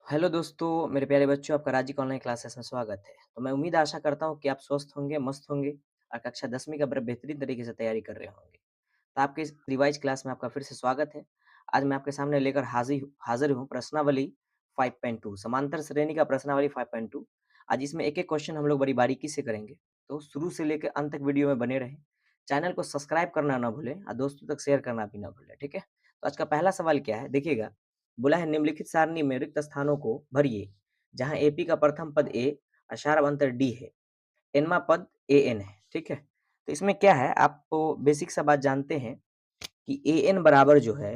Hello दोस्तों, मेरे प्यारे बच्चों, आपका राजिक ऑनलाइन क्लासेस में स्वागत है। तो मैं उम्मीद आशा करता हूँ कि आप स्वस्थ होंगे, मस्त होंगे और कक्षा 10वीं का बड़े बेहतरीन तरीके से तैयारी कर रहे होंगे। तो आपके इस रिवाइज क्लास में आपका फिर से स्वागत है। आज मैं आपके सामने लेकर हाज़िर हूँ प्रश्नावली 5.2 समांतर श्रेणी का प्रश्नावली 5.2। आज इसमें एक-एक क्वेश्चन हम लोग बड़ी बारीकी से करेंगे। तो शुरू से लेकर अंत तक वीडियो में बने रहें। चैनल को सब्सक्राइब करना ना भूलें और दोस्तों तक शेयर करना भी ना भूलें, ठीक है? तो आज का पहला सवाल क्या है? देखिएगा, बोला है निम्नलिखित सारणी में रिक्त स्थानों को भरिए जहां एपी का प्रथम पद ए अक्षार अंतर डी है, एनवा पद ए एन है, ठीक है। तो इसमें क्या है, आपको बेसिक सा बात जानते हैं कि ए एन बराबर जो है,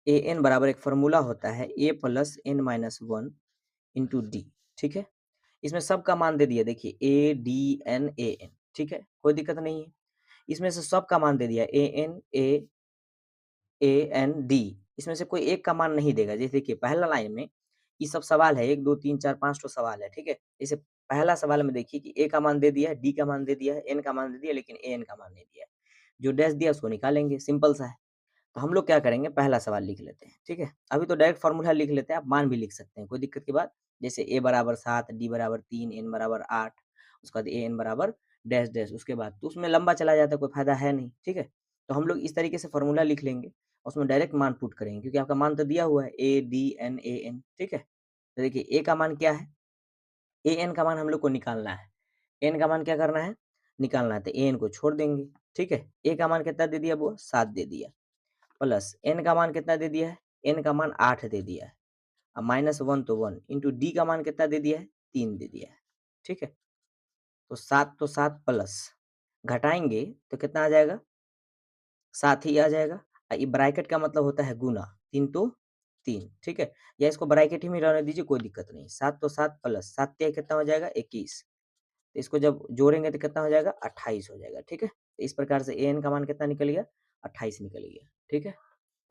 ए एन बराबर एक फॉर्मूला होता है A plus N minus one into D, ठीक है। इसमें सबका मान दे दिया, देखिए A D N A N, ठीक है, कोई दिक्कत नहीं है। इसमें से सबका मान दे दिया A N A N D, इसमें से कोई एक का मान नहीं देगा। जैसे देखिए पहला लाइन में ये सब सवाल है, 1 2 3 4 5 तो सवाल है, ठीक है। जैसे पहला सवाल में देखिए कि ए का मान दे दिया है, डी का मान दे दिया है, एन का मान दे दिया है, लेकिन ए एन का मान नहीं दिया है। जो डैश दिया उसको निकालेंगे, सिंपल सा है। तो हम लोग क्या करेंगे, पहला सवाल लिख लेते हैं, ठीक है। अभी तो डायरेक्ट फॉर्मूला लिख लेते हैं, आप मान भी लिख सकते हैं, कोई दिक्कत की बात। जैसे ए बराबर 7, डी बराबर 3, एन बराबर 8, उसके बाद ए एन बराबर डैश डैश, उसके बाद तो उसमें लंबा चला जाता है, कोई फायदा है नहीं, ठीक है। तो हम लोग इस तरीके से फॉर्मूला लिख लेंगे, उसमें डायरेक्ट मान पुट करेंगे क्योंकि आपका मान तो दिया हुआ है a D N A N, ठीक है। तो देखिए ए का मान क्या है, ए एन का मान हम लोग को निकालना है। एन का मान क्या करना है, निकालना है, तो ए एन को छोड़ देंगे, ठीक है। ए का मान कितना दे दिया, वो 7 दे दिया, प्लस एन का मान कितना दे दिया है, एन का मान 8 दे दिया है, अब माइनस 1 तो 1 इंटू डी का मान कितना दे दिया है, 3 दे दिया है, ठीक है। तो 7 प्लस घटाएंगे तो कितना आ जाएगा, 7 ही आ जाएगा। ये ब्रैकेट का मतलब होता है गुना, 3 तो 3, ठीक है। या इसको ब्रैकेट ही में रहने दीजिए, कोई दिक्कत नहीं। 7 तो 7 प्लस 7 तिया कितना हो जाएगा, 21। तो इसको जब जोड़ेंगे तो कितना हो जाएगा, 28 हो जाएगा, ठीक है। तो इस प्रकार से ए एन का मान कितना निकल गया, 28 निकल गया, ठीक है।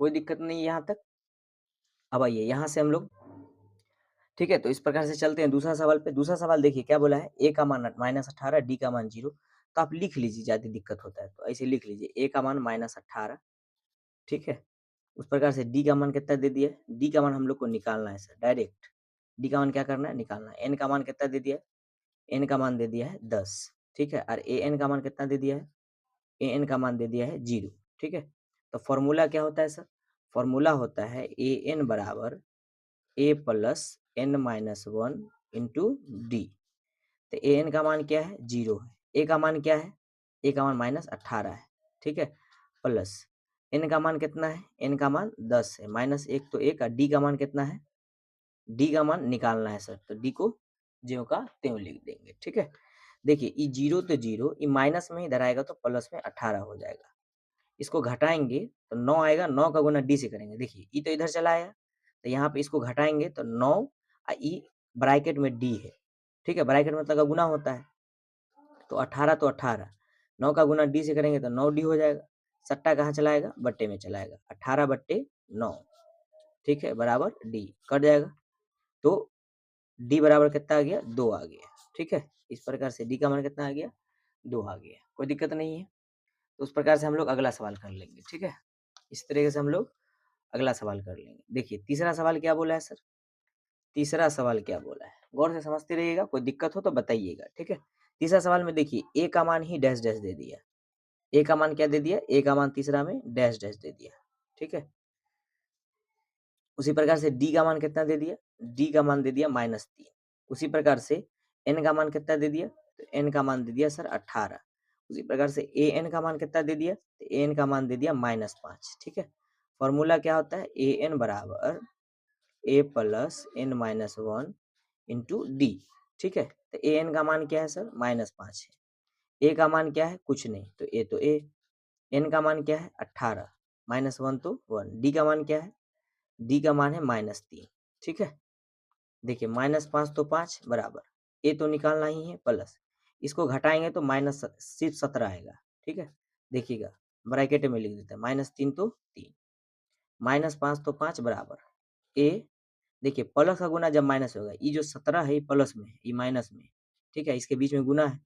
कोई दिक्कत नहीं है यहाँ तक। अब आइए यहाँ से हम लोग, ठीक है, तो इस प्रकार से चलते हैं दूसरा सवाल पे। दूसरा सवाल देखिए क्या बोला है, ए का मान -18, डी का मान 0। तो आप लिख लीजिए, ज़्यादा दिक्कत होता है तो ऐसे लिख लीजिए, ए का मान -18, ठीक है। उस प्रकार से डी का मान कितना दे दिया है, डी का मान हम लोग को निकालना है सर डायरेक्ट। डी का मान क्या करना है, निकालना है। एन का मान कितना दे दिया है, एन का मान दे दिया है 10, ठीक है। और ए एन का मान कितना दे दिया है, ए एन का मान दे दिया है 0, ठीक है। तो फॉर्मूला क्या होता है सर, फॉर्मूला होता है ए एन बराबर ए plus N minus one into D. तो ए एन का मान क्या है, 0 है। ए का मान क्या है, ए का मान -18 है, ठीक है। प्लस एन का मान कितना है, एन का मान 10 है, माइनस 1 तो 1, और डी का मान कितना है, डी का मान निकालना है सर, तो डी को ज्यों का त्यों लिख देंगे, ठीक है। देखिए ये 0 तो 0, ये माइनस में इधर आएगा तो प्लस में 18 हो जाएगा। इसको घटाएँगे तो 9 आएगा, 9 का गुना डी से करेंगे। देखिए ये तो इधर चला आया, तो यहाँ पे इसको घटाएँगे तो 9, ई ब्रैकेट में डी है, ठीक है। ब्रैकेट मतलब का गुना होता है, तो 18 तो 18, 9 का गुना डी से करेंगे तो 9 डी हो जाएगा। सट्टा कहाँ चला आएगा, बट्टे में चला आएगा, 18/9, ठीक है, बराबर डी कट जाएगा। तो डी बराबर कितना आ गया, 2 आ गया, ठीक है। इस प्रकार से डी का मान कितना आ गया, 2 आ गया, कोई दिक्कत नहीं है। तो उस प्रकार से हम लोग अगला सवाल कर लेंगे, ठीक है। इस तरीके से हम लोग अगला सवाल कर लेंगे। देखिए तीसरा सवाल क्या बोला है सर, तीसरा सवाल क्या बोला है, गौर से समझते रहिएगा, कोई दिक्कत हो तो बताइएगा, ठीक है। तीसरा सवाल में देखिए ए का मान ही डैश डैश दे दिया, ए का मान क्या दे दिया, ए का मान तीसरा में डैश डैश दे दिया, ठीक है। उसी प्रकार से डी का मान कितना दे दिया, डी का मान दे दिया -3। उसी प्रकार से एन का मान कितना दे दिया, तो एन का मान दे दिया सर 18। उसी प्रकार से ए एन का मान कितना दे दिया, तो ए एन का मान दे दिया -5, ठीक है। फॉर्मूला क्या होता है, ए एन बराबर ए plus N minus one into D, ठीक है। तो ए एन का मान क्या है सर, -5 है। ए का मान क्या है, कुछ नहीं, तो ए। एन का मान क्या है, 18, -1 तो 1। डी का मान क्या है, डी का मान है -3, ठीक है। देखिए -5 तो 5 बराबर, ए तो निकालना ही है, प्लस इसको घटाएंगे तो माइनस सिर्फ 17 आएगा, ठीक है। देखिएगा ब्रैकेट में लिख देते हैं, -3 तो 3, -5 तो 5 बराबर ए। देखिए प्लस का गुना जब माइनस होगा, ये जो 17 है ये प्लस में है, ये माइनस में है, ठीक है। इसके बीच में गुना है,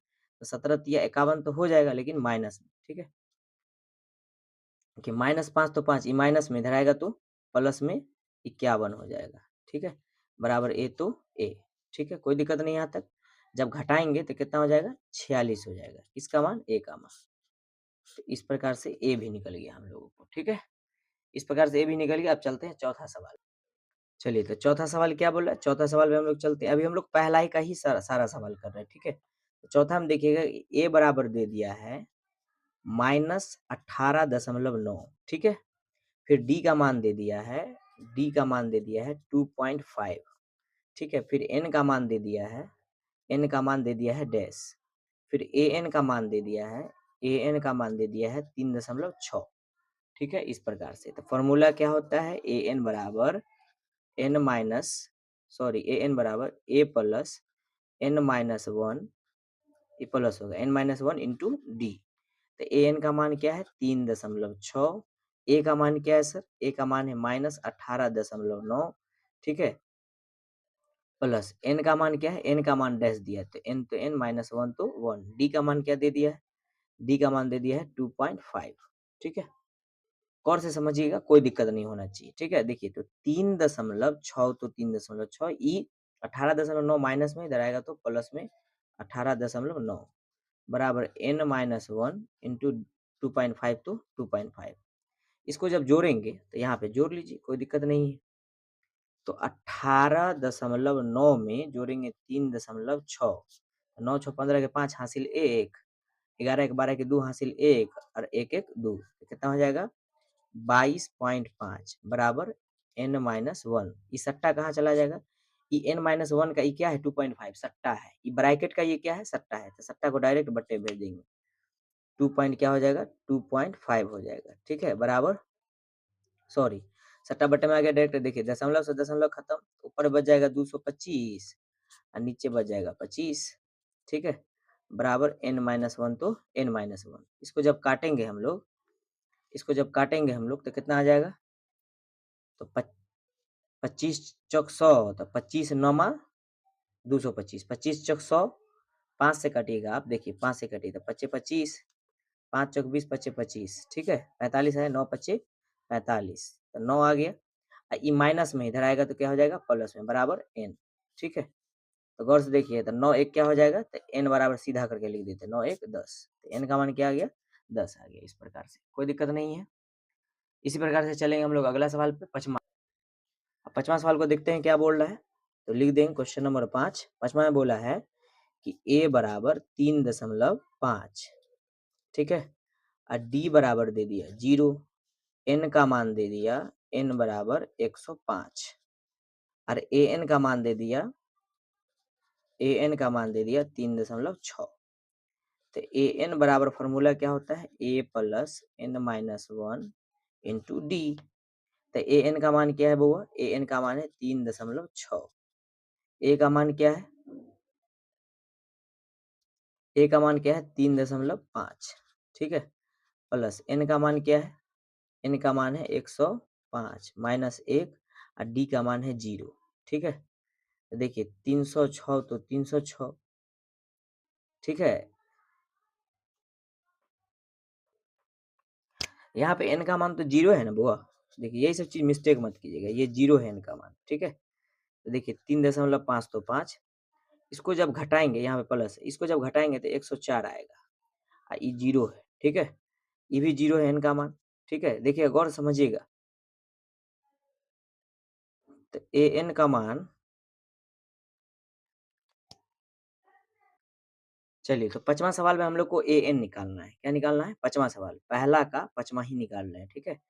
तो 17 तिया 51 तो हो जाएगा, लेकिन माइनस में, ठीक है। देखिए -5 तो 5, ये माइनस में इधर आएगा तो प्लस में 51 हो जाएगा, ठीक है, बराबर ए तो ए, ठीक है, कोई दिक्कत नहीं यहाँ तक। जब घटाएंगे तो कितना हो जाएगा, 46 हो जाएगा, किसका मान, ए का मान। तो इस प्रकार से ए भी निकल गया हम लोगों को, ठीक है, इस प्रकार से ए भी निकल गया। अब चलते हैं चौथा सवाल। चलिए, तो चौथा सवाल क्या बोल रहा है, चौथा सवाल में हम लोग चलते हैं। अभी हम लोग पहला ही का ही सारा सवाल कर रहे हैं, ठीक है। तो चौथा हम देखिएगा, ए बराबर दे दिया है -18.9, ठीक है। फिर डी का मान दे दिया है, डी का मान दे दिया है 2.5, ठीक है। फिर एन का मान दे दिया है, एन का मान दे दिया है डैश। फिर ए एन का मान दे दिया है, ए एन का मान दे दिया है 3.6, ठीक है, इस प्रकार से। तो फॉर्मूला क्या होता है, ए एन बराबर n minus, sorry, a N बराबर ए प्लस एन माइनस वन, ये प्लस होगा n minus one into D. तो ए एन का मान क्या है, 3.6। ए का मान क्या है सर, ए का मान है -18.9, ठीक है, प्लस एन का मान क्या है, एन का मान डैश दिया है, तो एन -1 तो 1। डी का मान क्या दे दिया है, डी का मान दे दिया है 2.5, ठीक है। गौर से समझिएगा, कोई दिक्कत नहीं होना चाहिए, ठीक है। देखिए, तो 3.6 तो 3.6, ई 18.9 माइनस में इधर आएगा तो प्लस में 18.9 बराबर एन माइनस वन इंटू 2.5 तो 2.5। इसको जब जोड़ेंगे तो यहाँ पे जोड़ लीजिए, कोई दिक्कत नहीं है। तो 18.9 में जोड़ेंगे 3.6, 9 6 15 के 5 हासिल 1, 11 के 12 के 2 हासिल 1 और 1 1 2, कितना हो जाएगा 22.5 बराबर एन माइनस वन। ये सट्टा कहाँ चला जाएगा, ये एन माइनस वन का ये क्या है 2.5 सट्टा है, ये ब्रैकेट का ये क्या है सट्टा है, तो सट्टा को डायरेक्ट बट्टे भेज देंगे। 2 पॉइंट क्या हो जाएगा 2.5 हो जाएगा, ठीक है, बराबर, सॉरी, सट्टा बट्टे में आ गया डायरेक्ट। देखिए, दशमलव से दशमलव खत्म, ऊपर बच जाएगा 225 और नीचे बच जाएगा 25, ठीक है, बराबर एन माइनस वन तो एन माइनस वन। इसको जब काटेंगे हम लोग, इसको जब काटेंगे हम लोग तो कितना आ जाएगा, तो 25 चौक 100, तो 25 नौमा 225, 25 चौक 100, 5 से काटिएगा आप, देखिए 5 से काटिए तो 25 25, 5 चौक 20, 25 25, ठीक है, 45 है, 9 25 45, तो 9 आ गया। ये माइनस में इधर आएगा तो क्या हो जाएगा प्लस में, बराबर एन, ठीक है। तो गौर से देखिए, तो 9 1 क्या हो जाएगा, तो एन बराबर सीधा करके लिख देते, 9 1 10, तो एन का मान क्या आ गया 10 आ गया, इस प्रकार से कोई दिक्कत नहीं है। इसी प्रकार से चलेंगे हम लोग अगला सवाल पे, पचमा। अब पांचवा सवाल को देखते हैं क्या बोल रहा है, तो लिख देंगे क्वेश्चन नंबर 5। पांचवा में बोला है कि ए बराबर 3.5, ठीक है, और डी बराबर दे दिया 0, एन का मान दे दिया एन बराबर 105 और ए एन का मान दे दिया, ए एन का मान दे दिया 3.6। तो ए एन बराबर फॉर्मूला क्या होता है, A plus N minus one into D. तो ए एन का मान क्या है बुआ, ए एन का मान है 3.6, ए का मान क्या है, ए का मान क्या है 3.5, ठीक है, प्लस एन का मान क्या है, एन का मान है 105 माइनस 1 और डी का मान है 0, ठीक है। तो देखिए 306 तो 306, ठीक है, यहाँ पे एन का मान तो 0 है ना बुआ, देखिए यही सब चीज मिस्टेक मत कीजिएगा, ये 0 है एन का मान, ठीक है। तो देखिए 3.5 तो 5, इसको जब घटाएंगे यहाँ पे प्लस, इसको जब घटाएंगे तो 104 आएगा और ये 0 है, ठीक है, ये भी 0 है एन का मान, ठीक है। देखिए गौर समझिएगा, तो ए एन का मान, चलिए, तो पांचवा सवाल में हम लोग को ए एन निकालना है, क्या निकालना है, पांचवा सवाल, पहला का पांचवा ही निकाल रहे हैं, ठीक है।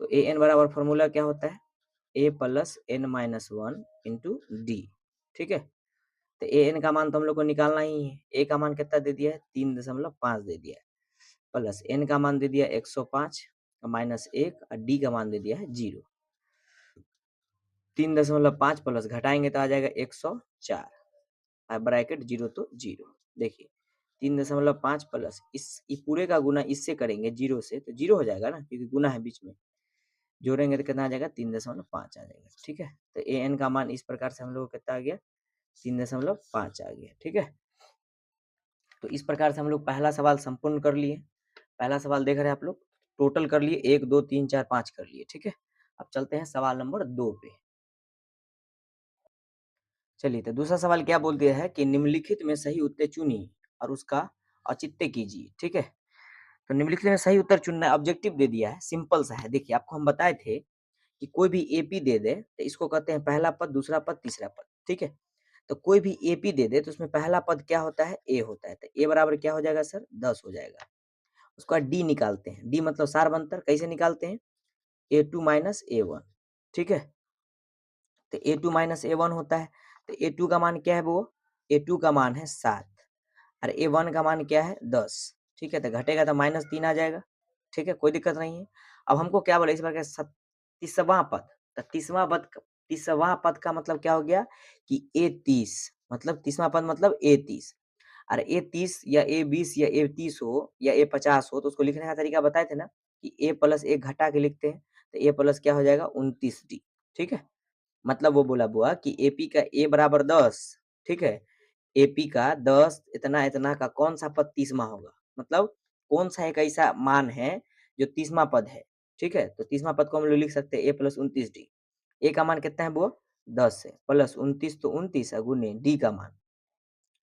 तो ए एन बराबर फॉर्मूला क्या होता है, A plus N minus one into D, ठीक है। तो ए एन का मान तो हम लोग को निकालना ही है, ए का मान कितना दे दिया है 3.5 दे दिया है, प्लस एन का मान दे दिया 105 माइनस 1 और डी का मान दे दिया है 0। 3.5 प्लस घटाएंगे तो आ जाएगा 104 और ब्रैकेट 0 तो 0। देखिए 3.5 प्लस इस पूरे का गुना इससे करेंगे 0 से तो 0 हो जाएगा ना, क्योंकि गुना है बीच में, जोड़ेंगे तो कितना आ जाएगा 3.5 आ जाएगा, ठीक है। तो ए एन का मान इस प्रकार से हम लोग को कितना आ गया 3.5 आ गया, ठीक है। तो इस प्रकार से हम लोग पहला सवाल संपूर्ण कर लिए, पहला सवाल देख रहे हैं आप लोग, टोटल कर लिए 1 2 3 4 5 कर लिए, ठीक है। अब चलते हैं सवाल नंबर 2 पे। चलिए, तो दूसरा सवाल क्या बोल दिया है कि निम्नलिखित में सही उत्तर चुनिए और उसका औचित्य कीजिए, ठीक है? तो निम्नलिखित में सही उत्तर चुनना ऑब्जेक्टिव दे दिया है, सिंपल सा है। देखिए, आपको हम बताए थे कि कोई भी एपी दे दे, तो इसको कहते हैं पहला पद, दूसरा पद, तीसरा पद, ठीक है? तो कोई भी एपी दे दे, तो उसमें पहला पद क्या होता है? ए होता है। तो ए बराबर क्या हो जाएगा सर? 10 हो जाएगा। उसके बाद डी निकालते हैं। डी मतलब सारबंतर, कैसे निकालते हैं? ए2 माइनस ए1, ठीक है? तो ए2 माइनस ए1 होता है। तो ए2 का मान क्या है वो? ए2 का मान है 7 और ए1 का मान क्या है? 10, ठीक है? तो घटेगा तो -3 आ जाएगा, ठीक है? कोई दिक्कत नहीं है। अब हमको क्या बोला इस बार का 30वां पद। तो 30वां पद का मतलब क्या हो गया कि ए30, मतलब 30वां पद मतलब ए30। और ए30 या ए20 या ए30 हो या ए50 हो, तो उसको लिखने का तरीका बताए थे ना कि ए प्लस 1 घटा के लिखते हैं। तो ए प्लस क्या हो जाएगा? 29 डी, ठीक है? मतलब वो बोला बुआ कि एपी का ए बराबर 10, ठीक है? एपी का 10 इतना इतना का कौन सा पद 30वां होगा? मतलब कौन सा एक ऐसा मान है जो 30वां पद है, ठीक है? तो 30वां पद को हम लोग लिख सकते हैं ए प्लस 29 डी। ए का मान कितना है बुआ? 10 है, प्लस 29 तो 29 गुने डी का मान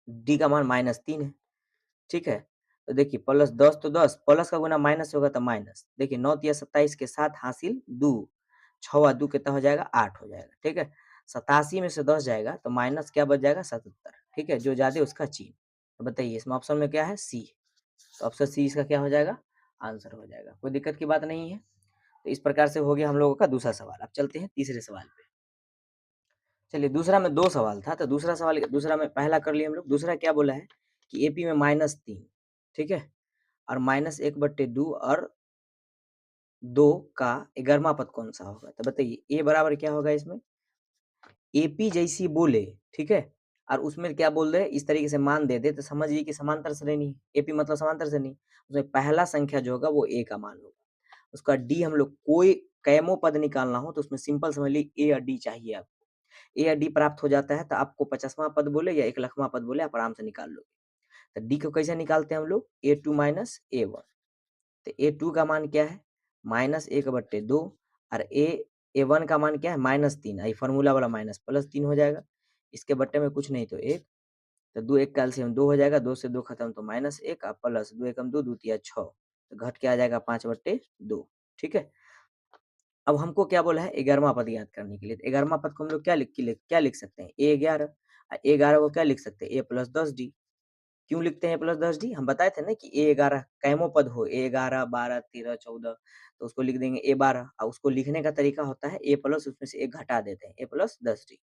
-3 है, ठीक है? तो देखिए प्लस 10 तो 10, प्लस का गुना माइनस होगा तो माइनस। देखिए 9 तिया 27 के साथ हासिल 2, 6 2 कितना हो जाएगा? 8 हो जाएगा, ठीक है? 87 में से 10 जाएगा तो माइनस क्या बच जाएगा? 77, ठीक है? जो ज्यादा उसका चिन्ह। तो बताइए इसमें ऑप्शन में क्या है? सी। तो ऑप्शन सी इसका क्या हो जाएगा? आंसर हो जाएगा। कोई दिक्कत की बात नहीं है। तो इस प्रकार से हो गया हम लोगों का दूसरा सवाल। अब चलते हैं तीसरे सवाल पे। चलिए, दूसरा में 2 सवाल था, तो दूसरा में पहला कर लिए हम लोग। दूसरा क्या बोला है कि एपी में -3, ठीक है? और -1/2 और 2 का 11वां पद कौन-सा होगा? तो बताइए ए बराबर क्या होगा इसमें? एपी जैसी बोले, ठीक है? और उसमें क्या बोल रहे इस तरीके से मान दे दे तो समझिए कि समांतर श्रेणी है। एपी मतलब समांतर श्रेणी। उसमें पहला संख्या जो होगा वो ए का मान होगा। उसका डी हम लोग कोई कैमो पद निकालना हो तो उसमें सिंपल समझ लीजिए ए और डी चाहिए आपको। ए और डी प्राप्त हो जाता है तो आपको 50वां पद बोले या 1,00,000वां पद बोले आप आराम से निकाल लोगे। तो डी को कैसे निकालते हैं हम लोग? A2 minus A1. तो ए2 का मान क्या है? -1/2 और ए1 का मान क्या है? -3। ये फार्मूला वाला माइनस प्लस 3 हो जाएगा। इसके बट्टे में कुछ नहीं तो 1, तो 2 1 का एलसीएम 2 हो जाएगा। 2 से 2 खत्म तो -1 और प्लस 2 एकम 2, 2 तिया 6, तो घट के आ जाएगा 5/2, ठीक है? अब हमको क्या बोला है? 11वां पद ज्ञात करने के लिए। तो 11वां पद को हम लोग क्या लिख सकते हैं? ए11। ए11 को क्या लिख सकते हैं? ए प्लस 10 डी। क्यों लिखते हैं प्लस 10 डी? हम बताए थे ना कि ए11 कैमो पद हो, ए11, 12, 13, 14, तो उसको लिख देंगे ए12 और उसको लिखने का तरीका होता है ए प्लस उसमें से 1 घटा देते हैं, ए प्लस 10 डी।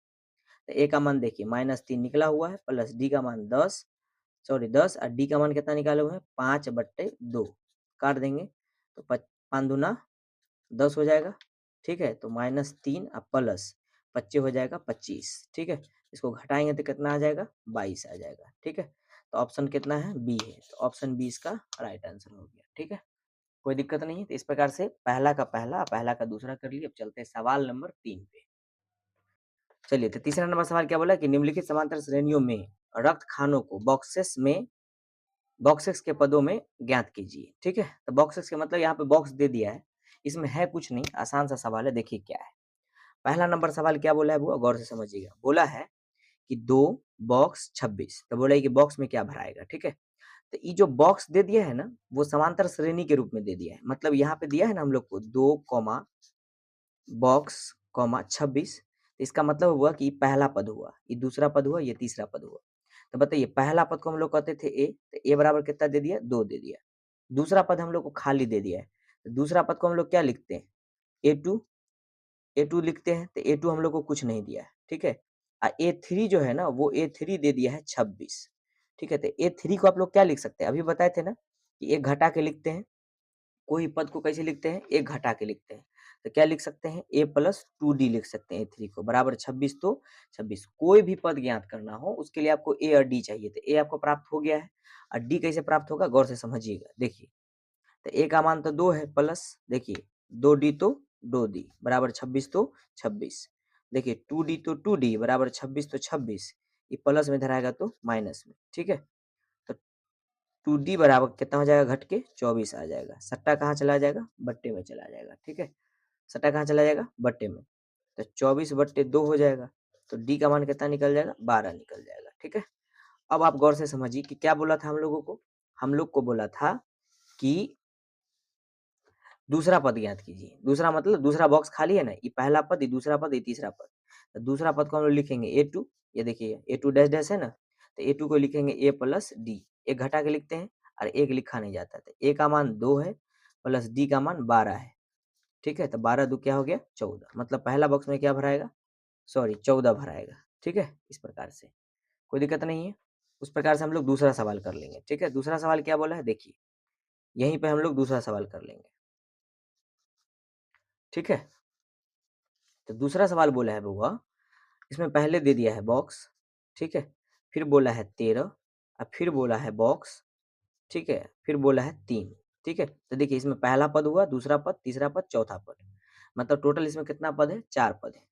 तो ए का मान देखिए -3 निकला हुआ है, प्लस डी का मान 10, सॉरी 10 और डी का मान कितना निकाले हुए हैं? 5/2। काट देंगे तो 5 दूना 10 हो जाएगा, ठीक है? तो -3 और प्लस 25 हो जाएगा 25, ठीक है? इसको घटाएंगे तो कितना आ जाएगा? 22 आ जाएगा, ठीक है? तो ऑप्शन कितना है? बी है। तो ऑप्शन बी इसका राइट आंसर हो गया, ठीक है? कोई दिक्कत नहीं है। तो इस प्रकार से पहला का दूसरा कर लिए। अब चलते हैं सवाल नंबर 3 पे। चलिए, तो तीसरा नंबर सवाल क्या बोला कि निम्नलिखित समांतर श्रेणियों में रक्त खानों को बॉक्सेस के पदों में ज्ञात कीजिए, ठीक है? तो बॉक्सेस के मतलब यहाँ पे बॉक्स दे दिया है। इसमें है कुछ नहीं, आसान सा सवाल है, देखिए क्या है। पहला नंबर सवाल क्या बोला है वो गौर से समझिएगा। बोला है कि 2 बॉक्स 26, तो बोला है कि बॉक्स में क्या भराएगा, ठीक है? तो ये जो बॉक्स दे दिया है ना, वो समांतर श्रेणी के रूप में दे दिया है। मतलब यहाँ पे दिया है ना हम लोग को 2 कॉमा बॉक्स कॉमा 26, इसका मतलब हुआ कि ये पहला पद हुआ, ये दूसरा पद हुआ, ये तीसरा पद हुआ। तो बताइए पहला पद को हम लोग कहते थे ए, तो ए बराबर कितना दे दिया? 2 दे दिया। दूसरा पद हम लोग को खाली दे दिया है, तो दूसरा पद को हम लोग क्या लिखते हैं? ए2, ए2 लिखते हैं। तो ए2 हम लोग को कुछ नहीं दिया है, ठीक है? ए3 जो है ना वो ए3 दे दिया है 26, ठीक है? तो ए3 को आप लोग क्या लिख सकते हैं? अभी बताए थे ना कि एक घटा के लिखते हैं। कोई पद को कैसे लिखते हैं? एक घटा के लिखते हैं। तो क्या लिख सकते हैं? ए प्लस 2 डी लिख सकते हैं ए3 को, बराबर 26, तो 26। कोई भी पद ज्ञात करना हो उसके लिए आपको ए और डी चाहिए। तो ए आपको प्राप्त हो गया है और डी कैसे प्राप्त होगा? गौर से समझिएगा। देखिए, तो ए का मान तो 2 है, प्लस देखिए 2d तो 2d बराबर 26 तो 26। देखिए 2d तो 2d बराबर 26 तो 26। ये प्लस में धराएगा तो माइनस में, ठीक है? तो 2d बराबर कितना हो जाएगा? घट के 24 आ जाएगा। सट्टा कहाँ चला जाएगा? बट्टे में चला जाएगा, ठीक है? सट्टा कहाँ चला जाएगा? बट्टे में। तो 24/2 हो जाएगा। तो डी का मान कितना निकल जाएगा, 12 निकल जाएगा। ठीक है, अब आप गौर से समझिए कि क्या बोला था हम लोगों को, हम लोग को बोला था कि दूसरा पद ज्ञात कीजिए। दूसरा मतलब दूसरा बॉक्स खाली है ना, ये पहला पद, ये दूसरा पद, ये तीसरा पद। तो दूसरा पद को हम लोग लिखेंगे a2, ये देखिए a2 डैश डैश है ना, तो a2 को लिखेंगे a प्लस डी, एक घटा के लिखते हैं और एक लिखा नहीं जाता। तो a का मान 2 है प्लस d का मान 12 है। ठीक है, तो 12 दो क्या हो गया 14, मतलब पहला बॉक्स में क्या भराएगा, सॉरी 14 भराएगा। ठीक है, इस प्रकार से कोई दिक्कत नहीं है। उस प्रकार से हम लोग दूसरा सवाल कर लेंगे। ठीक है, दूसरा सवाल क्या बोला है देखिए, यहीं पे हम लोग दूसरा सवाल कर लेंगे। ठीक है, तो दूसरा सवाल बोला है बउआ, इसमें पहले दे दिया है बॉक्स। ठीक है, फिर बोला है 13 और फिर बोला है बॉक्स। ठीक है, फिर बोला है 3। ठीक है, तो देखिए इसमें पहला पद हुआ, दूसरा पद, तीसरा पद, चौथा पद, मतलब टोटल इसमें कितना पद है, 4 पद है।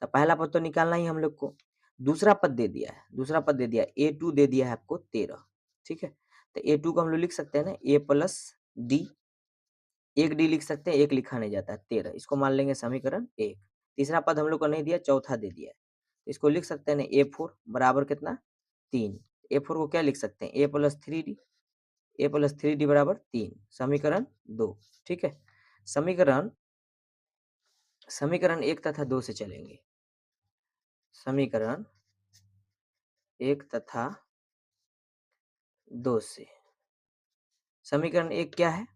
तो पहला पद तो निकालना ही हम लोग को। दूसरा पद दे दिया है, दूसरा पद दे दिया है, a2 दे दिया है आपको 13। ठीक है, तो a2 को हम लोग लिख सकते हैं ना a प्लस डी, एक डी लिख सकते हैं, एक लिखा नहीं जाता है 13, इसको मान लेंगे समीकरण 1। तीसरा पद हम लोग को नहीं दिया, चौथा दे दिया है, इसको लिख सकते हैं ना a4 बराबर कितना 3। a4 को क्या लिख सकते हैं, a plus three D, A plus three D बराबर 3, समीकरण 2। ठीक है, समीकरण समीकरण 1 तथा 2 से चलेंगे। समीकरण 1 तथा 2 से, समीकरण 1 क्या है,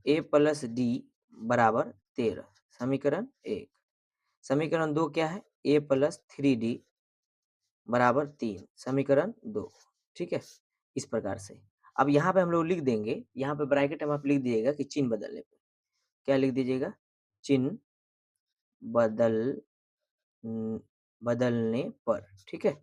ए प्लस डी बराबर 13, समीकरण 1। समीकरण 2 क्या है, ए प्लस थ्री डी बराबर 3, समीकरण 2। ठीक है, इस प्रकार से अब यहाँ पे हम लोग लिख देंगे, यहाँ पे ब्रैकेट में आप लिख दीजिएगा कि चिन्ह बदलने पे, क्या लिख दीजिएगा, चिन्ह बदल बदलने पर। ठीक है,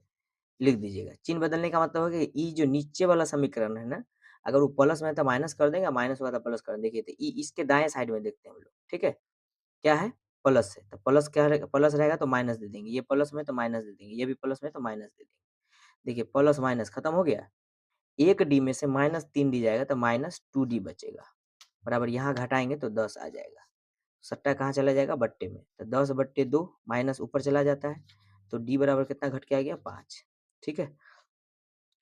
लिख दीजिएगा। चिन्ह बदलने का मतलब है कि ई जो नीचे वाला समीकरण है ना, अगर वो प्लस में है तो माइनस कर देंगे, माइनस हुआ तो प्लस कर देंगे। देखिए तो ई इसके दाएं साइड में देखते हैं हम लोग। ठीक है, क्या है, प्लस है, तो प्लस क्या रहेगा, प्लस रहेगा तो माइनस दे देंगे, ये प्लस में तो माइनस दे देंगे, ये भी प्लस में तो माइनस दे देंगे। देखिए प्लस माइनस खत्म हो गया, एक डी में से माइनस 3 डी जाएगा तो माइनस 2 डी बचेगा, बराबर यहाँ घटाएंगे तो 10 आ जाएगा। सट्टा कहाँ चला जाएगा, बट्टे में, तो 10/2 माइनस ऊपर चला जाता है, तो डी बराबर कितना घट के आ गया 5। ठीक है,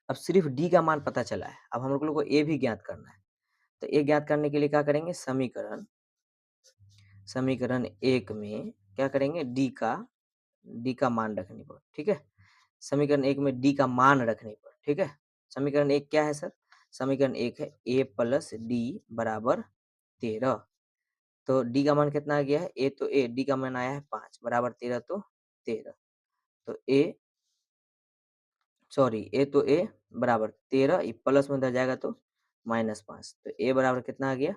अब सिर्फ डी का मान पता चला है, अब हम लोग को ए भी ज्ञात करना है। तो ए ज्ञात करने के लिए क्या करेंगे, समीकरण समीकरण 1 में क्या करेंगे, डी का मान रखने पर। ठीक है, समीकरण 1 में डी का मान रखने पर। ठीक है, समीकरण 1 क्या है सर, समीकरण 1 है ए प्लस डी बराबर 13। तो डी का मान कितना आ गया है, ए तो ए, डी का मान आया है 5 बराबर 13, तो 13, तो ए सॉरी ए तो ए बराबर 13, ये प्लस में उधर जाएगा तो -5, तो ए बराबर कितना आ गया,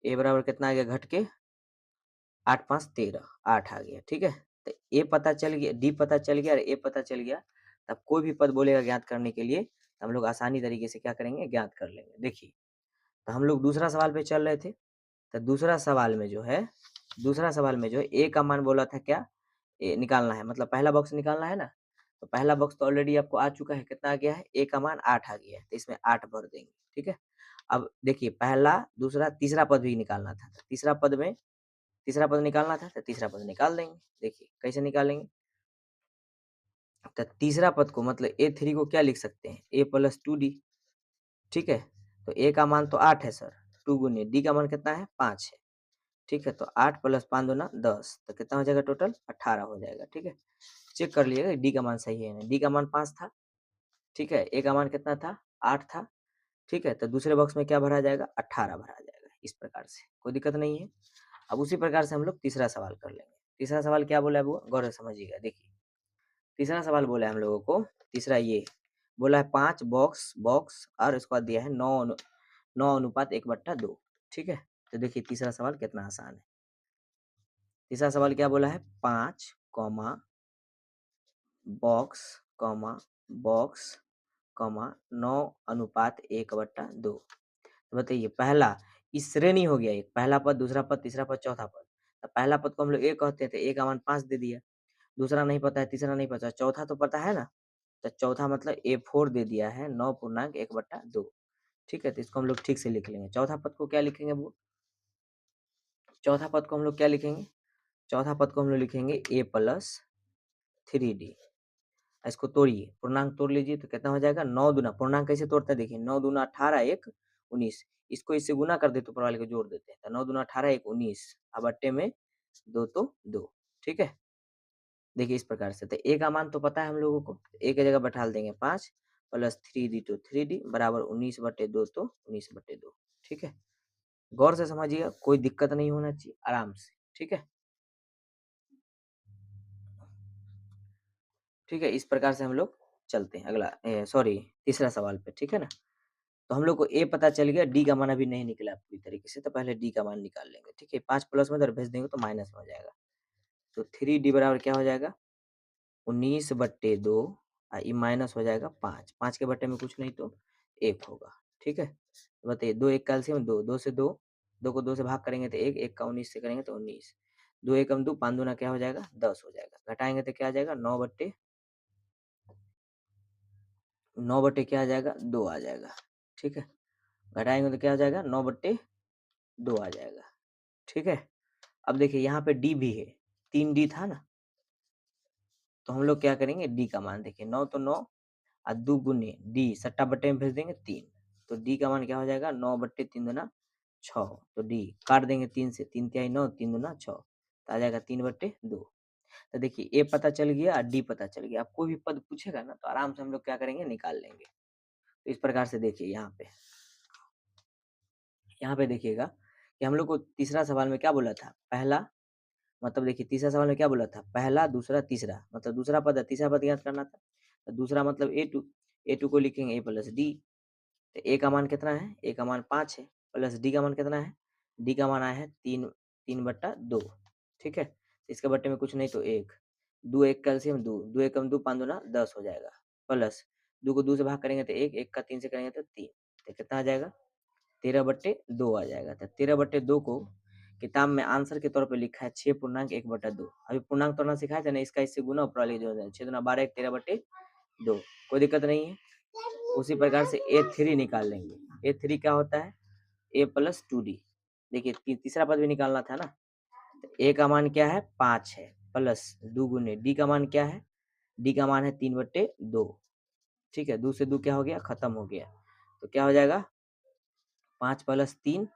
ए बराबर कितना आ गया घट के 8 5 13, 8 आ गया। ठीक है, तो ए पता चल गया, डी पता चल गया और ए पता चल गया, तब कोई भी पद बोलेगा ज्ञात करने के लिए तो हम लोग आसानी तरीके से क्या करेंगे, ज्ञात कर लेंगे। देखिए, तो हम लोग दूसरा सवाल पे चल रहे थे, तो दूसरा सवाल में जो है ए का मान बोला था क्या, ए निकालना है, मतलब पहला बॉक्स निकालना है ना, तो पहला बॉक्स तो ऑलरेडी आपको आ चुका है, कितना आ गया है, ए का मान 8 आ गया है, तो इसमें 8 भर देंगे। ठीक है, अब देखिए पहला, दूसरा, तीसरा पद भी निकालना था, तो तीसरा पद निकालना था, तो तीसरा पद निकाल देंगे। देखिए कैसे निकालेंगे, तो तीसरा पद को मतलब a3 को क्या लिख सकते हैं, a प्लस 2d। ठीक है, तो a का मान तो 8 है सर, 2 गुने d का मान कितना है 5 है। ठीक है, तो 8 प्लस 5 दूना 10, तो कितना हो जाएगा टोटल 18 हो जाएगा। ठीक है, चेक कर लीजिएगा डी का मान सही है ना, डी का मान 5 था। ठीक है, ए का मान कितना था 8 था। ठीक है, तो दूसरे बॉक्स में क्या भरा जाएगा, 18 भरा जाएगा, इस प्रकार से कोई दिक्कत नहीं है। अब उसी प्रकार से हम लोग तीसरा सवाल कर लेंगे। तीसरा सवाल क्या बोला है वो गौर से समझिएगा। देखिए तीसरा सवाल बोला है हम लोगों को, तीसरा ये बोला है 5 बॉक्स बॉक्स और उसके बाद दिया है 9:1/2। ठीक है, तो देखिए तीसरा सवाल कितना आसान है। तीसरा सवाल क्या बोला है, 5 comma box comma box comma 9:1/2। तो बताइए पहला, इस श्रेणी हो गया, एक पहला पद, दूसरा पद, तीसरा पद, चौथा पद। तो पहला पद को हम लोग ए कहते थे, ए का मान 5 दे दिया, दूसरा नहीं पता है, तीसरा नहीं पता, चौथा तो पता है ना, तो चौथा मतलब A4 दे दिया है 9:1/2। ठीक है, तो इसको हम लोग ठीक से लिख लेंगे। चौथा पद को क्या लिखेंगे वो, चौथा पद को हम लोग क्या लिखेंगे, चौथा पद को हम लोग लिखेंगे A प्लस 3D। इसको तोड़िए, पूर्णांक तोड़ लीजिए तो कितना हो जाएगा 9 दूना, पूर्णांक कैसे तोड़ते हैं देखिए, 9 दूना 18 1 19, इसको इससे गुना कर देते ऊपर वाले को जोड़ देते हैं, तो 9 दूना 18 1 19, अब बट्टे में 2 तो 2, ठीक है। देखिए इस प्रकार से, तो ए का मान तो पता है हम लोगों को, ए की जगह बैठा देंगे 5 प्लस 3D तो 3D बराबर 19/2 तो 19/2, ठीक है। गौर से समझिएगा, कोई दिक्कत नहीं होना चाहिए, आराम से, ठीक है। ठीक है, इस प्रकार से हम लोग चलते हैं अगला, सॉरी तीसरा सवाल पे, ठीक है ना। तो हम लोग को ए पता चल गया, डी का मान अभी नहीं निकला पूरी तरीके से, तो पहले डी का मान निकाल लेंगे, ठीक है। 5 प्लस में इधर भेज देंगे तो माइनस में हो जाएगा, तो 3D बराबर क्या हो जाएगा 19/2, ये माइनस हो जाएगा 5, 5 के बट्टे में कुछ नहीं तो 1 होगा, ठीक है। तो बताइए 2 1 कैल्सियम 2, 2 से 2, 2 को 2 से भाग करेंगे तो 1, 1 का 19 से करेंगे तो 19, 2 एकम 2, 5 दूना क्या हो जाएगा 10 हो जाएगा, घटाएंगे तो क्या आ जाएगा 9/9 क्या आ जाएगा 2 आ जाएगा, ठीक है। घटाएंगे तो क्या आ जाएगा 9/2 आ जाएगा, ठीक है। अब देखिए यहाँ पे डी भी है, 3D था ना, तो हम लोग क्या करेंगे डी का मान देखिए 9 तो 9 और 2 गुने डी सट्टा बट्टे में भेज देंगे 3, तो डी का मान क्या हो जाएगा 9/3 दूना 6, तो डी काट देंगे 3 से, 3 तिहाई 9, 3 दूना 6, तो आ जाएगा 3/2। तो देखिए ए पता चल गया और डी पता चल गया, अब कोई भी पद पूछेगा ना तो आराम से हम लोग क्या करेंगे निकाल लेंगे। तो इस प्रकार से देखिए यहाँ पे देखिएगा कि हम लोग को तीसरा सवाल में क्या बोला था, पहला मतलब देखिए तीसरा सवाल में क्या बोला था, पहला दूसरा तीसरा, मतलब दूसरा पद है तीसरा पद ज्ञात करना था, तो दूसरा मतलब ए टू को लिखेंगे ए प्लस डी, तो ए का मान कितना है, ए का मान 5 है, प्लस डी का मान कितना है, डी का मान आया है 3/2, ठीक है। तो इसके बट्टे में कुछ नहीं तो 1, 2 1 कैल्सियम 2, 2 एकम 2, 5 दूना 10 हो जाएगा, प्लस 2 को 2 से भाग करेंगे तो 1, 1 का 3 से करेंगे तो 3, तो कितना आ जाएगा 13/2 आ जाएगा। तो 13/2 को किताब में आंसर के तौर पे लिखा है 6.1/2, अभी पूर्णांक तोड़ना सिखाया था ना, इसका इससे गुना ऊपर वाले जो है 6 दूना 12 1 13/2, कोई दिक्कत नहीं है। उसी प्रकार से A3 निकाल लेंगे, A3 क्या होता है A+2D, देखिए तीसरा पद भी निकालना था ना, तो A का मान क्या है 5 है, प्लस 2 गुने D का मान क्या है, D का मान है 3/2, ठीक है। 2 से 2 क्या हो गया खत्म हो गया, तो क्या हो जाएगा 5 प्लस 3,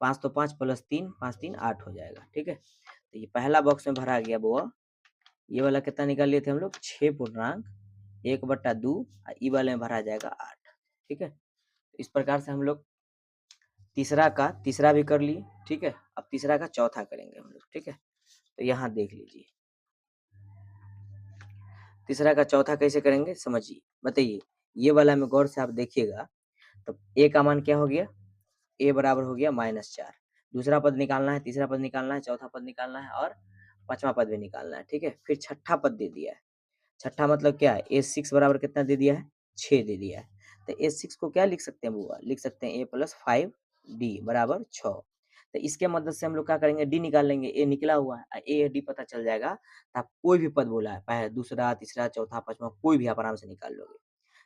5 तो 5 प्लस 3, 5 3 8 हो जाएगा, ठीक है। तो ये पहला बॉक्स में भरा गया बुआ, ये वाला कितना निकाल लिए थे हम लोग 6.1/2, ई वाले में भरा जाएगा 8, ठीक है। इस प्रकार से हम लोग तीसरा का तीसरा भी कर लिए, ठीक है। अब तीसरा का चौथा करेंगे हम लोग, ठीक है। तो यहाँ देख लीजिए तीसरा का चौथा कैसे करेंगे समझिए, बताइए ये वाला में गौर से आप देखिएगा, तो ए का मान क्या हो गया, ए बराबर हो गया -4, दूसरा पद निकालना है, तीसरा पद निकालना है, चौथा पद निकालना है और पांचवा पद भी निकालना है, ठीक है। फिर छठा पद दे दिया है, छठा मतलब क्या है A6 बराबर कितना दे दिया है 6 दे दिया है, तो A6 को क्या लिख सकते हैं बुआ, लिख सकते हैं A+5D बराबर 6, तो इसके मदद से हम लोग क्या करेंगे डी निकाल लेंगे, ए निकला हुआ है, ए डी पता चल जाएगा, तो आप कोई भी पद बोला है पहले दूसरा तीसरा चौथा पांचवा कोई भी आप आराम से निकाल लोगे।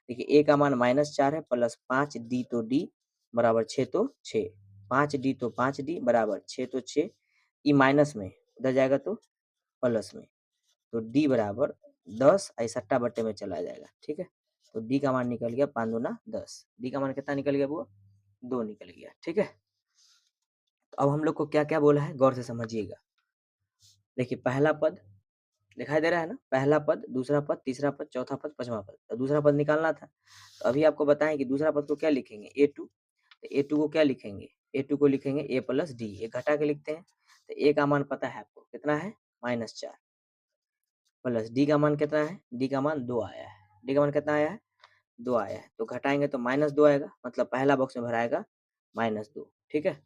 देखिए ए का मान -4 है, प्लस 5D तो डी बराबर 6 तो 6, 5D तो 5D बराबर 6 तो 6, ई माइनस में उधर जाएगा तो प्लस में, तो डी बराबर 10 सट्टा बट्टे में चला जाएगा, ठीक है। तो डी का मान निकल गया 5 दूना 10, डी का मान कितना निकल गया वो 2 निकल गया, ठीक है। तो अब हम लोग को क्या क्या बोला है गौर से समझिएगा, देखिए पहला पद दिखाई दे रहा है ना, पहला पद दूसरा पद तीसरा पद चौथा पद पांचवा पद, तो दूसरा पद निकालना था, तो अभी आपको बताएं कि दूसरा पद को क्या लिखेंगे A2, तो A2 को क्या लिखेंगे, A2 को लिखेंगे A+D, ये घटा के लिखते हैं, तो ए का मान पता है आपको कितना है -4, प्लस डी का मान कितना है, डी का मान 2 आया है, डी का मान कितना आया है 2 आया है, तो घटाएंगे तो -2 आएगा, मतलब पहला बॉक्स में भराएगा -2, ठीक है।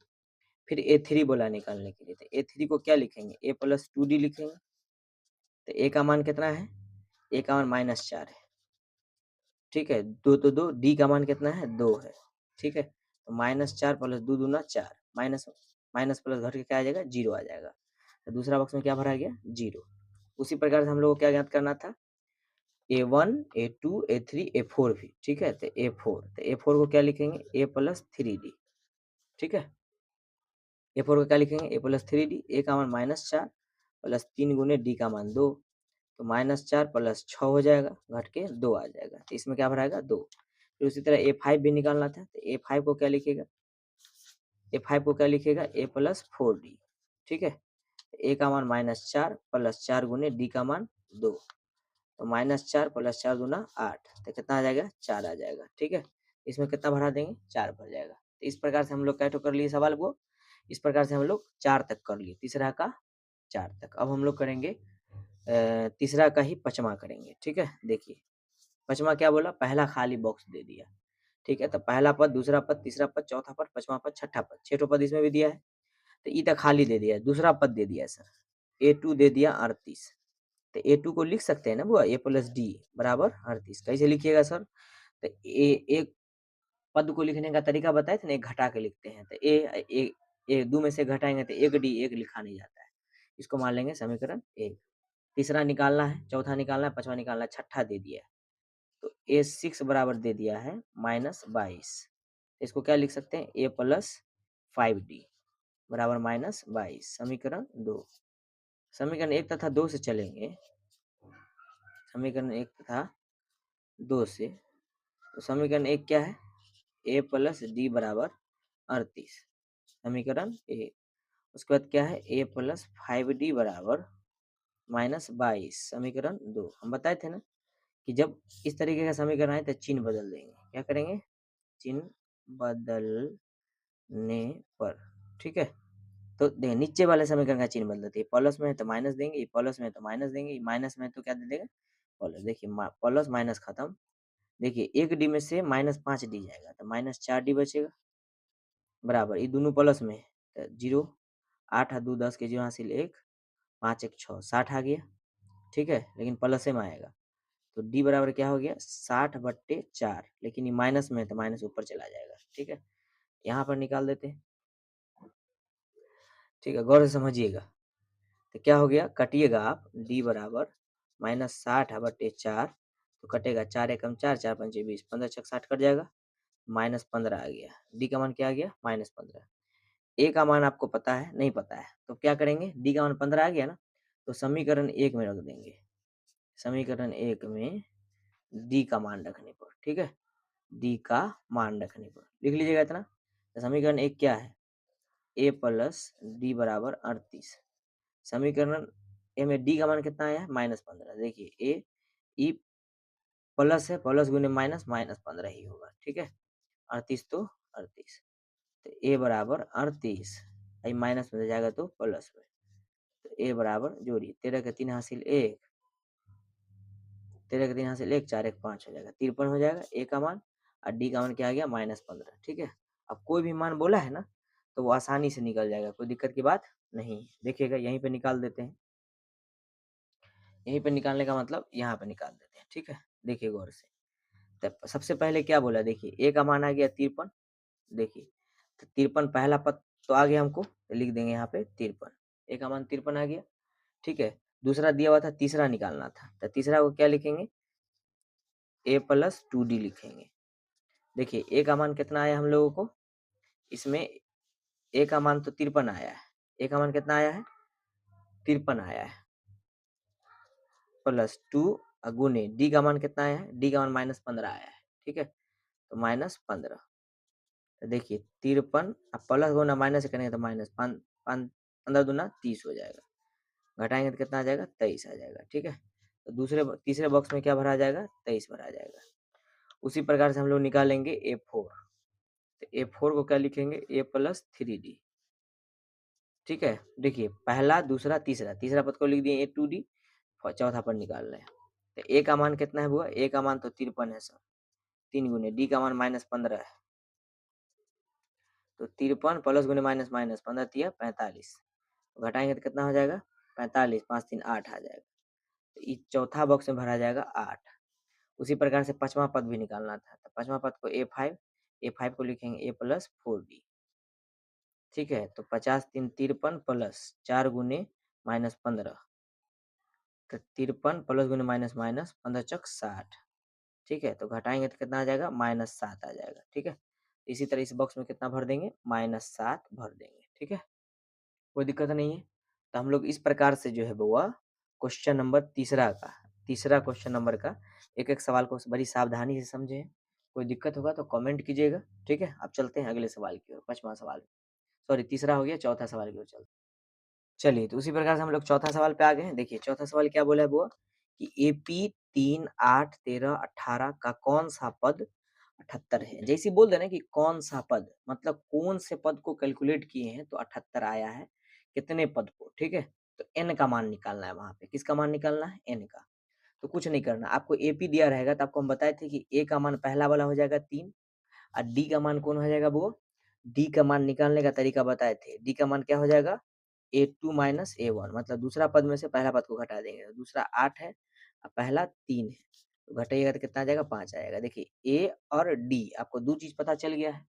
फिर A3 बोला निकालने के लिए, तो A3 को क्या लिखेंगे A+2D लिखेंगे, तो ए का मान कितना है, ए का मान -4 है, ठीक है, 2 तो 2, डी का मान कितना है 2 है, ठीक है। तो -4 प्लस 2 दूना 4, माइनस माइनस प्लस घट के क्या आ जाएगा 0 आ जाएगा, तो दूसरा बॉक्स में क्या भरा गया 0। उसी प्रकार से हम लोग को क्या ज्ञात करना था A1 A2 A3 A4 भी, ठीक है। तो A4 को क्या लिखेंगे A+3D, ठीक है। A4 को क्या लिखेंगे A+3D, ए का मान -4 प्लस 3 गुने डी का मान 2, तो -4 प्लस 6 हो जाएगा, घट के 2 आ जाएगा। तो इसमें क्या भराएगा 2। फिर उसी तरह A5 भी निकालना था, तो A5 को क्या लिखिएगा, A5 को क्या लिखिएगा A प्लस 4D, ठीक है। A का मान -4 प्लस 4 गुने D का मान 2, तो -4 प्लस 4 दूना 8, तो कितना आ जाएगा 4 आ जाएगा, ठीक है। इसमें कितना भरा देंगे 4 भर जाएगा। तो इस प्रकार से हम लोग कैसे कर लिए सवाल को, इस प्रकार से हम लोग 4 तक कर लिए, तीसरा का 4 तक। अब हम लोग करेंगे तीसरा का ही पांचवा करेंगे, ठीक है। देखिए पांचवा क्या बोला, पहला खाली बॉक्स दे दिया, ठीक है। तो पहला पद, दूसरा पद, तीसरा पद, चौथा पद, पांचवा पद, छठा पद, 6 ठो पद इसमें भी दिया है। तो ई तक खाली दे दिया है। दूसरा पद दे दिया है सर, A2 दे दिया 38। तो A2 को लिख सकते हैं ना बुआ, A प्लस डी बराबर 38। कैसे लिखिएगा सर, तो एक पद को लिखने का तरीका बताए थे ना, एक घटा के लिखते हैं। तो ए दो में से घटाएंगे तो एक डी, एक लिखा नहीं जाता है, इसको मान लेंगे समीकरण 1। तीसरा निकालना है, चौथा निकालना है, पांचवा निकालना है, छठा दे दिया है। तो A6 बराबर दे दिया है -22। इसको क्या लिख सकते हैं, A प्लस 5D बराबर -22, समीकरण 2। समीकरण 1 तथा 2 से चलेंगे, समीकरण 1 तथा 2 से, तो समीकरण 1 क्या है, A प्लस डी बराबर 38, समीकरण 1। उसके बाद क्या है, A प्लस 5D बराबर -22, समीकरण 2। हम बताए थे ना कि जब इस तरीके का समीकरण आए तो चिन्ह बदल देंगे। क्या करेंगे, चिन्ह बदलने पर, ठीक है। तो देखिए नीचे वाले समीकरण का चिन्ह बदल देते हैं, प्लस में है तो माइनस देंगे, प्लस में है तो माइनस देंगे, माइनस में है तो क्या दे देगा प्लस। देखिए प्लस माइनस खत्म। देखिए 1D में से -5D जाएगा तो -4D बचेगा, बराबर ये दोनों प्लस में है तो 0, 8 और 2 10 के 0 हासिल 1, 5 1 6 60 आ गया, ठीक है। लेकिन प्लस में आएगा तो D बराबर क्या हो गया 60/4, लेकिन ये माइनस में है तो माइनस ऊपर चला जाएगा, ठीक है। यहाँ पर निकाल देते हैं, ठीक है, गौर से समझिएगा। तो क्या हो गया, कटिएगा आप, D बराबर -60/4, तो कटेगा 4 एकम 4, 4 पंचे 20, 15 छक 60 कट जाएगा, -15 आ गया। D का मान क्या आ गया -15। A का मान आपको पता है, नहीं पता है तो क्या करेंगे, D का मान 15 आ गया ना, तो समीकरण 1 में रख देंगे, समीकरण 1 में D का मान रखने पर, ठीक है, D का मान रखने पर लिख लीजिएगा इतना। तो समीकरण 1 क्या है, A प्लस डी बराबर 38, समीकरण ए में D का मान कितना आया है -15। देखिए ए ई प्लस है, प्लस गुने माइनस, -15 ही होगा, ठीक है। 38 तो 38, तो ए बराबर 38, माइनस में जाएगा तो प्लस में, तो ए बराबर जोड़िए 13 के 3 हासिल 1, 13 के 3 हासिल 1, 4 1 5 हो जाएगा, 53 हो जाएगा ए का मान। और डी का मान क्या आ गया -15, ठीक है। अब कोई भी मान बोला है ना तो वो आसानी से निकल जाएगा, कोई दिक्कत की बात नहीं। देखिएगा यहीं पे निकाल देते हैं, यहीं पे निकालने का मतलब यहाँ पे निकाल देते हैं, ठीक है। देखिए गौर से, तो सबसे पहले क्या बोला, देखिए ए का मान आ गया 53। देखिए तो 53 पहला पद तो आ गया हमको, तो लिख देंगे यहाँ पे 53, ए का मान 53 आ गया, ठीक है। दूसरा दिया हुआ था, तीसरा निकालना था, तो तीसरा को क्या लिखेंगे, ए प्लस 2D लिखेंगे। देखिए ए का मान कितना आया हम लोगों को, इसमें ए का मान तो 53 आया है, ए का मान कितना आया है 53 आया है, +2 गुने डी का मान कितना आया है, डी का मान -15 आया है, ठीक है। तो -15, तो देखिए 53 अब प्लस गुना माइनस करेंगे तो माइनस 15 दूना 30 हो जाएगा, घटाएंगे तो कितना आ जाएगा 23 आ जाएगा, ठीक है। तो तीसरे बॉक्स में क्या भरा जाएगा 23 भरा जाएगा। उसी प्रकार से हम लोग निकालेंगे A4, तो A4 को क्या लिखेंगे A प्लस 3D, ठीक है। देखिए पहला दूसरा तीसरा, तीसरा पद को लिख दिए A2D, चौथा पद निकाल रहे हैं। तो ए का मान कितना है बुआ, ए का मान तो 53 है सर, 3 गुने डी का मान -15 है, तो 53 प्लस गुने माइनस माइनस 15 तिया 45, घटाएंगे तो कितना हो जाएगा 45, 5 3 8 आ जाएगा। तो ये चौथा बॉक्स में भरा जाएगा 8। उसी प्रकार से पांचवा पद भी निकालना था, तो पांचवा पद को A5 को लिखेंगे A प्लस 4D, ठीक है। तो 50 3 53 प्लस 4 गुने -15, तो 53 प्लस गुने माइनस माइनस 15 चक 60, ठीक है। तो घटाएंगे तो कितना आ जाएगा -7 आ जाएगा, ठीक है। इसी तरह इस बॉक्स में कितना भर देंगे -7 भर देंगे, ठीक है, कोई दिक्कत नहीं है। तो हम लोग इस प्रकार से जो है बउआ क्वेश्चन नंबर तीसरा क्वेश्चन नंबर का एक एक सवाल को बड़ी सावधानी से समझें। कोई दिक्कत होगा तो कमेंट कीजिएगा। ठीक है, अब चलते हैं अगले सवाल की ओर। पांचवा सवाल, सॉरी तीसरा हो गया, चौथा सवाल की ओर चलते हैं। चलिए, तो उसी प्रकार से हम लोग चौथा सवाल पे आ गए हैं। देखिए चौथा सवाल क्या बोला है बुआ कि एपी 3, 8, 13, 18 का कौन सा पद 78 है। जैसे ही बोल देना कि कौन सा पद, मतलब कौन से पद को कैलकुलेट किए हैं तो 78 आया है, कितने पद को। ठीक है, तो एन का मान निकालना है। वहां पे किसका मान निकालना है? एन का। तो कुछ नहीं करना, आपको एपी दिया रहेगा तो आपको हम बताए थे कि ए का मान पहला वाला हो जाएगा 3, और डी का मान कौन हो जाएगा वो, डी का मान निकालने का तरीका बताए थे। डी का मान क्या हो जाएगा? A2 माइनस A1, मतलब दूसरा पद में से पहला पद को घटा देंगे। तो दूसरा 8 है और पहला 3 है, तो घटाइएगा तो कितना आ जाएगा? 5 आएगा। देखिए ए और डी, आपको दो चीज पता चल गया है।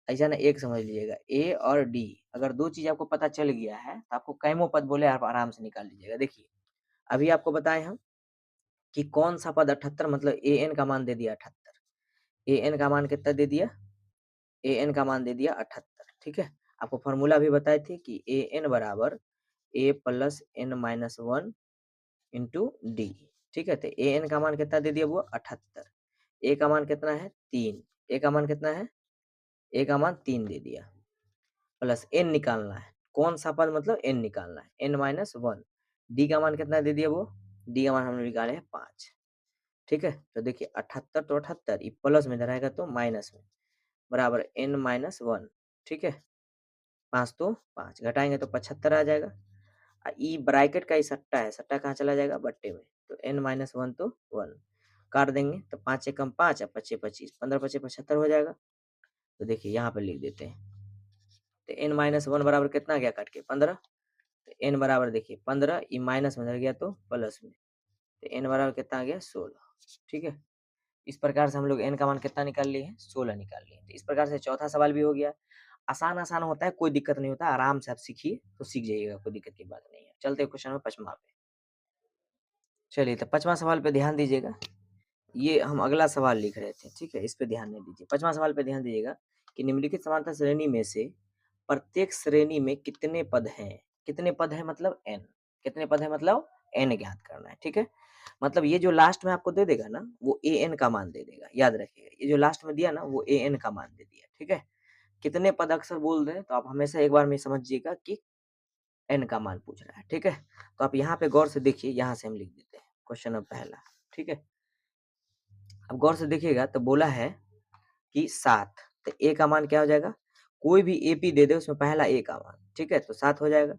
ऐसा ना, एक समझ लीजिएगा, ए और डी अगर दो चीज आपको पता चल गया है तो आपको कैमो पद बोले आप आराम से निकाल लीजिएगा। देखिए अभी आपको बताए हम कि कौन सा पद 78, मतलब ए एन का मान दे दिया 78। ए एन का मान कितना दे दिया? ए एन का मान दे दिया 78। ठीक है, आपको फॉर्मूला भी बताए थे कि ए एन बराबर ए plus N minus one into D. ठीक है, तो ए एन का मान कितना दे दिया? वो 78। ए का मान कितना है? 3। ए का मान कितना है? ए का मान 3 दे दिया, प्लस एन निकालना है। कौन सा पद, मतलब एन निकालना है, एन माइनस वन। डी का मान कितना दे दिया? वो डी का मान हमने निकाले हैं 5। ठीक है, तो देखिए 78 तो 78, ये प्लस में रहेगा तो माइनस में, बराबर एन माइनस वन। ठीक है, 5 तो 5 घटाएंगे तो 75 आ जाएगा। ई ब्रैकेट का ही सट्टा है, सट्टा कहाँ चला जाएगा? बट्टे में। तो n माइनस वन तो वन, काट देंगे तो 5 से कम 5 और 5 25, 15 25 75 हो जाएगा। तो देखिए यहाँ पे लिख देते हैं, तो n माइनस वन बराबर कितना गया काट के? 15। तो n बराबर देखिए 15, ई माइनस में रह गया तो प्लस में, तो n बराबर कितना आ गया? 16। ठीक है, इस प्रकार से हम लोग n का मान कितना निकाल लिए हैं? 16 निकाल लिए। तो इस प्रकार से चौथा सवाल भी हो गया। आसान आसान होता है, कोई दिक्कत नहीं होता, आराम से आप सीखिए तो सीख जाइएगा, कोई दिक्कत की बात नहीं है। चलते क्वेश्चन नंबर 5 पे। चलिए, तो 5वां सवाल पे ध्यान दीजिएगा। ये हम अगला सवाल लिख रहे थे, ठीक है, इस पे ध्यान नहीं दीजिए। 5वां सवाल पे ध्यान दीजिएगा कि निम्नलिखित समांतर श्रेणी में से प्रत्येक श्रेणी में कितने पद हैं? कितने पद हैं मतलब n। कितने पद हैं मतलब n ज्ञात करना है। ठीक है, मतलब ये जो लास्ट में आपको दे देगा ना, वो a n का मान दे देगा, याद रखिएगा। ये जो लास्ट में दिया ना, वो a n का मान दे दिया। ठीक है, कितने पद अक्सर बोल दें तो आप हमेशा एक बार में समझिएगा कि n का मान पूछ रहा है। ठीक है, तो आप यहाँ पे गौर से देखिए, यहाँ से हम लिख देते हैं क्वेश्चन नंबर पहला। ठीक है, अब गौर से देखिएगा तो बोला है कि 7, तो ए का मान क्या हो जाएगा? कोई भी एपी दे दे उसमें पहला ए का मान। ठीक है, तो 7 हो जाएगा।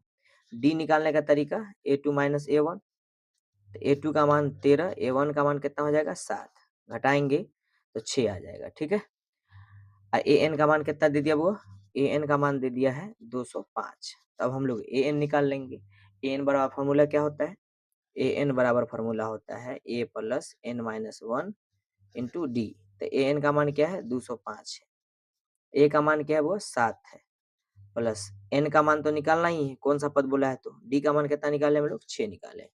डी निकालने का तरीका A2 माइनस A1, तो A2 का मान 13, A1 का मान कितना हो जाएगा? 7, घटाएंगे तो 6 आ जाएगा। ठीक है, ए एन का मान कितना दे दिया? वो ए एन का मान दे दिया है 205। तो अब हम लोग ए एन निकाल लेंगे। ए एन बराबर फॉर्मूला क्या होता है? ए एन बराबर फॉर्मूला होता है A plus N minus one into D. तो ए एन का मान क्या है? 205 है। ए का मान क्या है? वो 7 है, प्लस एन का मान तो निकालना ही है, कौन सा पद बोला है तो। डी का मान कितना निकाले हम लोग? 6 निकाले।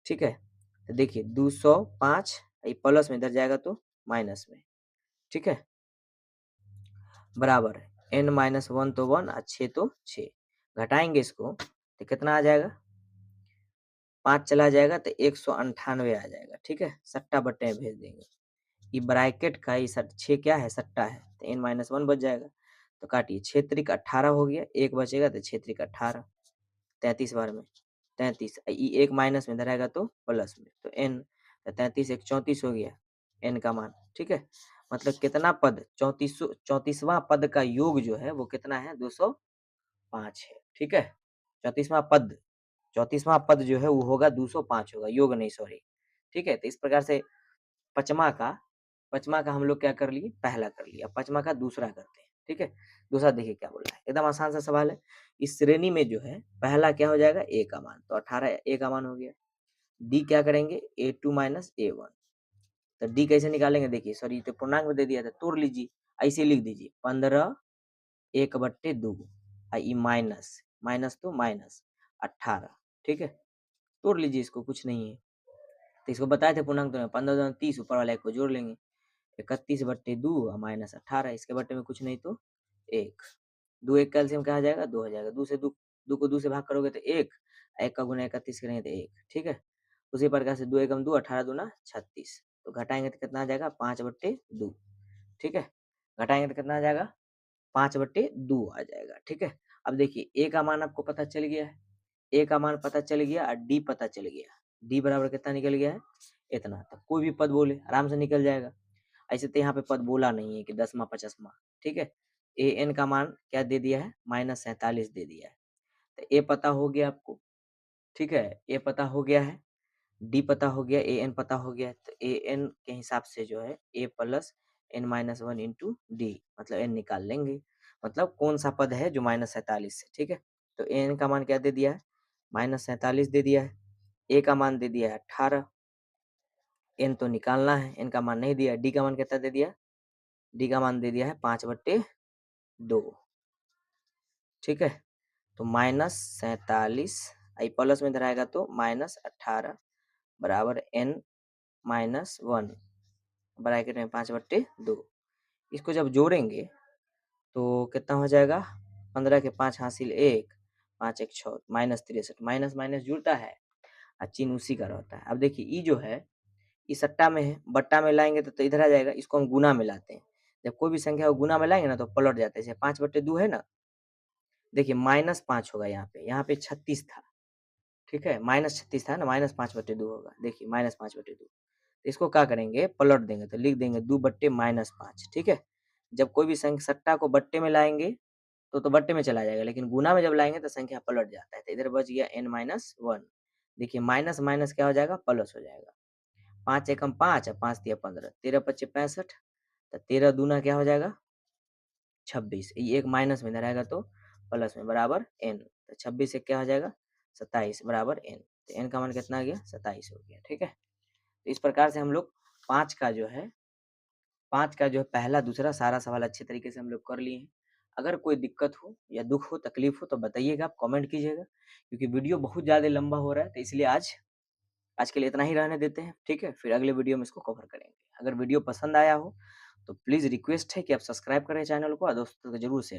ठीक है, तो देखिए 205, ये प्लस में इधर जाएगा तो माइनस में। ठीक है, बराबर एन माइनस वन तो वन और 6 तो 6, घटाएंगे इसको तो कितना आ जाएगा? 5 चला जाएगा तो 198 आ जाएगा। ठीक है, सट्टा बट्टे में भेज देंगे। ये ब्रैकेट का ही 6 क्या है? सट्टा है, तो एन माइनस वन बच जाएगा। तो काटिए, 6 त्रिक 18 हो गया, एक बचेगा तो 6 त्रिक 18, 33 बार में 33, एक माइनस में इधर आएगा तो प्लस में, तो एन, तो 33 एक 34 हो गया एन का मान। ठीक है, मतलब कितना पद? 34वां पद का योग जो है वो कितना है? 205 है। ठीक है, 34वां पद, 34वां पद जो है वो होगा 205 होगा, योग नहीं, सॉरी। ठीक है, तो इस प्रकार से पचमा का पचमा का हम लोग क्या कर लिए? पहला कर लिया। पचमा का दूसरा करते हैं। ठीक है, दूसरा देखिए क्या बोल रहा है, एकदम आसान सा सवाल है। इस श्रेणी में जो है पहला क्या हो जाएगा? ए का मान, तो 18 ए का मान हो गया। डी क्या करेंगे? A2 माइनस A1, तो डी कैसे निकालेंगे? देखिए, सॉरी तो पूर्णांक में दे दिया था, तोड़ लीजिए, ऐसे लिख दीजिए 15 1 बट्टे 2, आई माइनस माइनस तो माइनस 18। ठीक है, तोड़ लीजिए इसको, कुछ नहीं है। तो इसको बताए थे पूर्णांक तो 15 30, ऊपर वाले को जोड़ लेंगे, 31 बट्टे 2 और माइनस 18, इसके बट्टे में कुछ नहीं तो 1। 2 1 कैल्सियम कहा जाएगा? 2 हो जाएगा। 2 से 2, 2 को 2 से भाग करोगे तो 1, 1 का गुना 31 करेंगे तो 1, ठीक है। उसी प्रकार से 2 एकम 2, 18 दूना 36, तो घटाएंगे तो कितना आ जाएगा 5/2, ठीक है। घटाएंगे तो कितना आ जाएगा 5/2 आ जाएगा, ठीक है। अब देखिए ए का मान आपको पता चल गया है, ए का मान पता चल गया और डी पता चल गया। डी बराबर कितना निकल गया है, इतना। तो कोई भी पद बोले आराम से निकल जाएगा। ऐसे तो यहाँ पे पद बोला नहीं है कि 10वां 50वां, ठीक है। ए एन का मान क्या दे दिया है, -47 दे दिया है। तो ए पता हो गया आपको, ठीक है। ए पता हो गया है, डी पता हो गया, ए एन पता हो गया। तो ए एन के हिसाब से जो है A plus N minus one into D, मतलब एन निकाल लेंगे। मतलब कौन सा पद है जो -47 है, ठीक है। तो ए एन का मान क्या दे दिया है, -47 दे दिया है। ए का मान दे दिया है 18, एन तो निकालना है, एन का मान नहीं दिया। डी का मान कितना दे दिया, डी का मान दे दिया है 5/2, ठीक है। तो -47 आई प्लस में इधर आएगा तो -18 बराबर n -1 ब्रैकेट में 5/2। इसको जब जोड़ेंगे तो कितना हो जाएगा, 15 के 5 हासिल 1, 5 1 6, -63, माइनस माइनस जुड़ता है और चिन्ह उसी का रहता है। अब देखिए ई जो है ई सट्टा में है, बट्टा में लाएंगे तो इधर आ जाएगा। इसको हम गुना में लाते हैं। जब कोई भी संख्या को गुना में लाएंगे ना तो पलट जाते हैं। जैसे 5/2 है ना, देखिए -5 होगा यहाँ पे 36 था, ठीक है। -36 था ना, -5/2 होगा। देखिए -5/2, इसको क्या करेंगे, पलट देंगे तो लिख देंगे 2/-5, ठीक है। जब कोई भी संख्या सट्टा को बट्टे में लाएंगे तो बट्टे में चला जाएगा, लेकिन गुना में जब लाएंगे तो संख्या पलट जाता है। तो इधर बच गया n-1। देखिए माइनस माइनस क्या हो जाएगा, प्लस हो जाएगा। 5 एकम 5 और 5 तिया 15, 13 पच्चे 65, तो 13 दूना क्या हो जाएगा 26। ये एक माइनस में इधर आएगा तो प्लस में बराबर n। तो 26 से क्या हो जाएगा 27 बराबर n। तो n का मान कितना आ गया 27 हो गया, ठीक है। तो इस प्रकार से हम लोग 5 का जो है पहला दूसरा सारा सवाल अच्छे तरीके से हम लोग कर लिए हैं। अगर कोई दिक्कत हो या दुख हो तकलीफ हो तो बताइएगा, आप कमेंट कीजिएगा, क्योंकि वीडियो बहुत ज़्यादा लंबा हो रहा है। तो इसलिए आज के लिए इतना ही रहने देते हैं, ठीक है। फिर अगले वीडियो में इसको कवर करेंगे। अगर वीडियो पसंद आया हो तो प्लीज़ रिक्वेस्ट है कि आप सब्सक्राइब करें चैनल को और दोस्तों को जरूर शेयर